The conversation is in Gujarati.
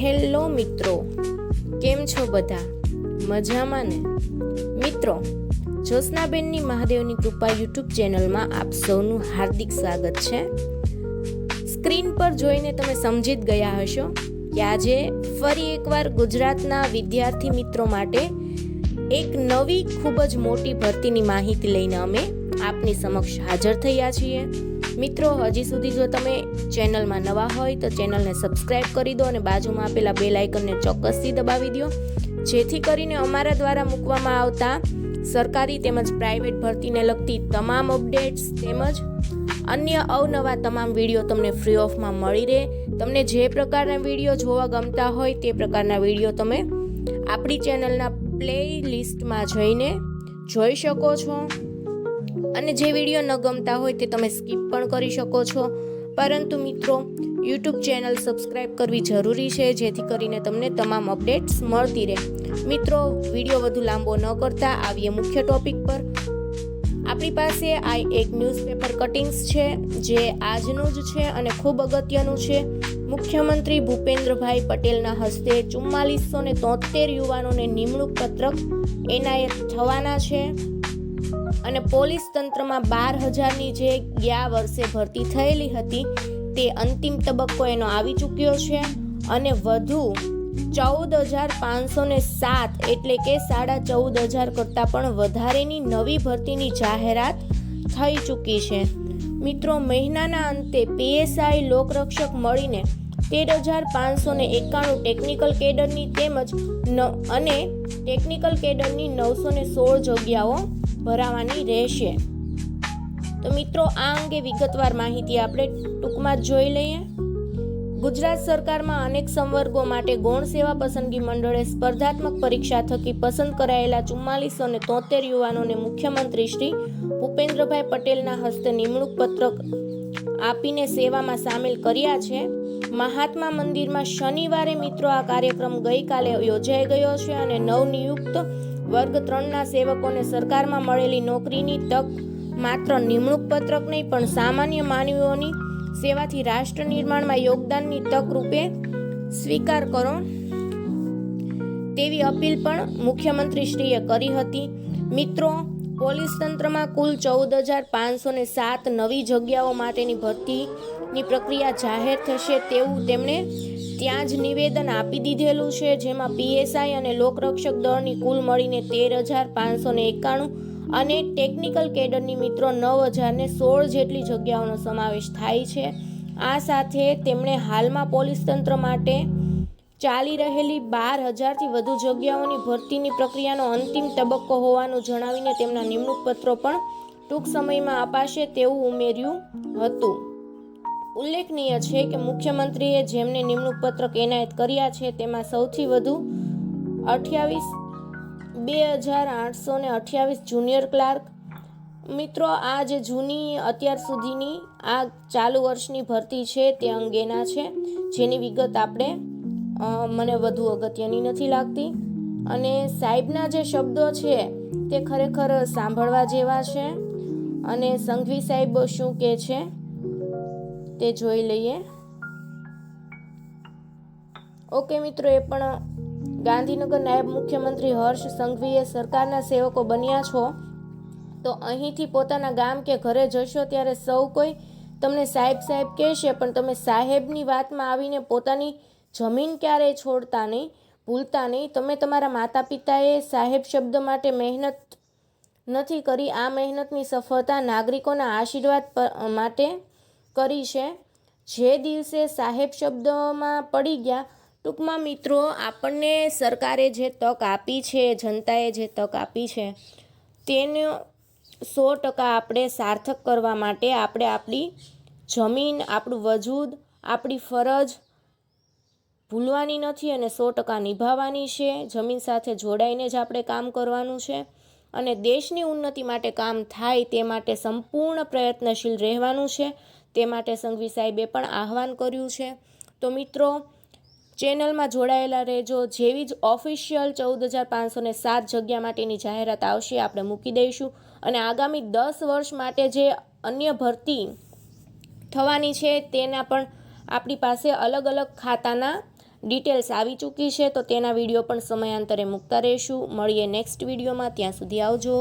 હેલો મિત્રો, કેમ છો બધા? મજામાં ને? મિત્રો, જ્યોત્સનાબેનની મહાદેવની કૃપા યુટ્યુબ ચેનલમાં આપ સૌનું હાર્દિક સ્વાગત છે. સ્ક્રીન પર જોઈને તમે સમજી જ ગયા હશો કે આજે ફરી એકવાર ગુજરાતના વિદ્યાર્થી મિત્રો માટે એક નવી ખૂબ જ મોટી ભરતીની માહિતી લઈને અમે આપની સમક્ષ હાજર થયા છીએ. મિત્રો, હજી સુધી જો તમે ચેનલમાં નવા હોય તો ચેનલને સબસ્ક્રાઇબ કરી દો અને બાજુમાં આપેલા બેલ આઇકનને ચોક્કસથી દબાવી દો, જેથી કરીને અમારા દ્વારા મૂકવામાં આવતા સરકારી તેમજ પ્રાઇવેટ ભરતીને લગતી તમામ અપડેટ્સ તેમજ અન્ય અવનવા તમામ વિડીયો તમને ફ્રી ઓફમાં મળી રહે. તમને જે પ્રકારના વિડીયો જોવા ગમતા હોય તે પ્રકારના વિડીયો તમે આપણી ચેનલના પ્લે લિસ્ટમાં જઈને જોઈ શકો છો, અને જે વિડીયો ન ગમતા હોય તે તમે સ્કીપ પણ કરી શકો છો. પરંતુ મિત્રો, યુટ્યુબ ચેનલ સબસ્ક્રાઇબ કરવી જરૂરી છે, જેથી કરીને તમને તમામ અપડેટ્સ મળતી રહે. મિત્રો, વિડીયો વધુ લાંબો ન કરતા આવીએ મુખ્ય ટોપિક પર. આપણી પાસે આ એક ન્યૂઝપેપર કટિંગ્સ છે જે આજનું જ છે અને ખૂબ અગત્યનું છે. મુખ્યમંત્રી ભૂપેન્દ્રભાઈ પટેલના હસ્તે 4473 યુવાનોને નિમણૂક પત્રક એનાયત થવાના છે, અને પોલીસ તંત્રમાં 12,000ની જે ગયા વર્ષે ભરતી થયેલી હતી તે અંતિમ તબક્કો એનો આવી ચૂક્યો છે, અને વધુ 14,507 એટલે કે 14,500 કરતાં પણ વધારેની નવી ભરતીની જાહેરાત થઈ ચૂકી છે. મિત્રો, મહિનાના અંતે પીએસઆઈ લોકરક્ષક મળીને 13,591 ટેકનિકલ કેડરની તેમજ અને ટેકનિકલ કેડરની 916 જગ્યાઓ ભરાવાની રહેશે. તો મિત્રો, આ અંગે વિગતવાર માહિતી આપણે ટૂંકમાં જ જોઈ લઈએ. ગુજરાત સરકારમાં અનેક સંવર્ગો માટે ગૌણ સેવા પસંદગી મંડળે સ્પર્ધાત્મક પરીક્ષા થકી પસંદ કરાયેલા 4473 યુવાનોને મુખ્યમંત્રી શ્રી ભૂપેન્દ્રભાઈ પટેલના હસ્તે નિમણૂક પત્રક આપીને સેવામાં સામેલ કર્યા છે. મહાત્મા મંદિરમાં શનિવારે મિત્રો આ કાર્યક્રમ ગઈકાલે યોજાઈ ગયો છે, અને નવનિયુક્ત વર્ગ 3ના સેવકોને સરકારમાં મળેલી નોકરીની તક માત્ર નિમણૂક પત્રક નહીં પણ સામાન્ય માનવીઓની સેવાથી રાષ્ટ્ર નિર્માણમાં યોગદાનની તક રૂપે સ્વીકાર કરો તેવી અપીલ પણ મુખ્યમંત્રીશ્રીએ કરી હતી. મિત્રો, પોલીસ તંત્રમાં કુલ 14,507 નવી જગ્યાઓ માટેની ભરતીની પ્રક્રિયા જાહેર થશે તેવું તેમણે ત્યાં જ નિવેદન આપી દીધેલું છે, જેમાં પીએસઆઈ અને લોકરક્ષક દળની કુલ મળીને 13,591 અને ટેકનિકલ કેડરની મિત્રો 9,016 જેટલી જગ્યાઓનો સમાવેશ થાય છે. આ સાથે તેમણે હાલમાં પોલીસ તંત્ર માટે ચાલી રહેલી 12,000થી વધુ જગ્યાઓની ભરતીની પ્રક્રિયાનો અંતિમ તબક્કો હોવાનું જણાવીને તેમના નિમણૂક પત્રો પણ ટૂંક સમયમાં અપાશે તેવું ઉમેર્યું હતું. ઉલ્લેખનીય છે કે મુખ્યમંત્રીએ જેમને નિમણૂક પત્રક એનાયત કર્યા છે તેમાં સૌથી વધુ 2,828 જુનિયર ક્લાર્ક. મિત્રો, આ જે જૂની અત્યાર સુધીની આ ચાલુ વર્ષની ભરતી છે તે અંગેના છે, જેની વિગત આપણે મને વધુ અગત્યની નથી લાગતી. અને સાહેબના જે શબ્દો છે તે ખરેખર સાંભળવા જેવા છે, અને સંઘવી સાહેબ શું કહે છે તે જોઈ લઈએ. ઓકે મિત્રો, એ પણ ગાંધીનગર નાયબ મુખ્યમંત્રી હર્ષ સંઘવીએ સરકારના સેવકો બન્યા છો તો અહીંથી પોતાના ગામ કે ઘરે જશો ત્યારે સૌ કોઈ તમને સાહેબ સાહેબ કહેશે, પણ તમે સાહેબની વાતમાં આવીને પોતાની જમીન ક્યારેય છોડતા નહીં, ભૂલતા નહીં. તમે તમારા માતા પિતાએ સાહેબ શબ્દ માટે મહેનત નથી કરી, આ મહેનતની સફળતા નાગરિકોના આશીર્વાદ માટે કરી છે. જે દિવસે સાહેબ શબ્દમાં પડી ગયા, ટૂંકમાં મિત્રો, આપણને સરકારે જે તક આપી છે, જનતાએ જે તક આપી છે તેને 100% આપણે સાર્થક કરવા માટે આપણે આપણી જમીન, આપણું વજૂદ, આપણી ફરજ ભૂલવાની નથી અને 100% નિભાવવાની છે. જમીન સાથે જોડાઈને જ આપણે કામ કરવાનું છે, અને દેશની ઉન્નતિ માટે કામ થાય તે માટે સંપૂર્ણ પ્રયત્નશીલ રહેવાનું છે. તે માટે સંઘવી સાહેબે પણ આહવાન કર્યું છે. તો મિત્રો, ચેનલમાં જોડાયેલા રહેજો. જેવી જ ઓફિશિયલ 14,507 જગ્યા માટેની જાહેરાત આવશે આપણે મૂકી દઈશું, અને આગામી 10 વર્ષ માટે જે અન્ય ભરતી થવાની છે તેના પણ આપણી પાસે અલગ અલગ ખાતાના ડિટેલ્સ આવી ચૂકી છે, તો તેના વિડીયો પણ સમયાંતરે મૂકતા રહીશું. મળીએ નેક્સ્ટ વિડીયોમાં. ત્યાં સુધી આવજો.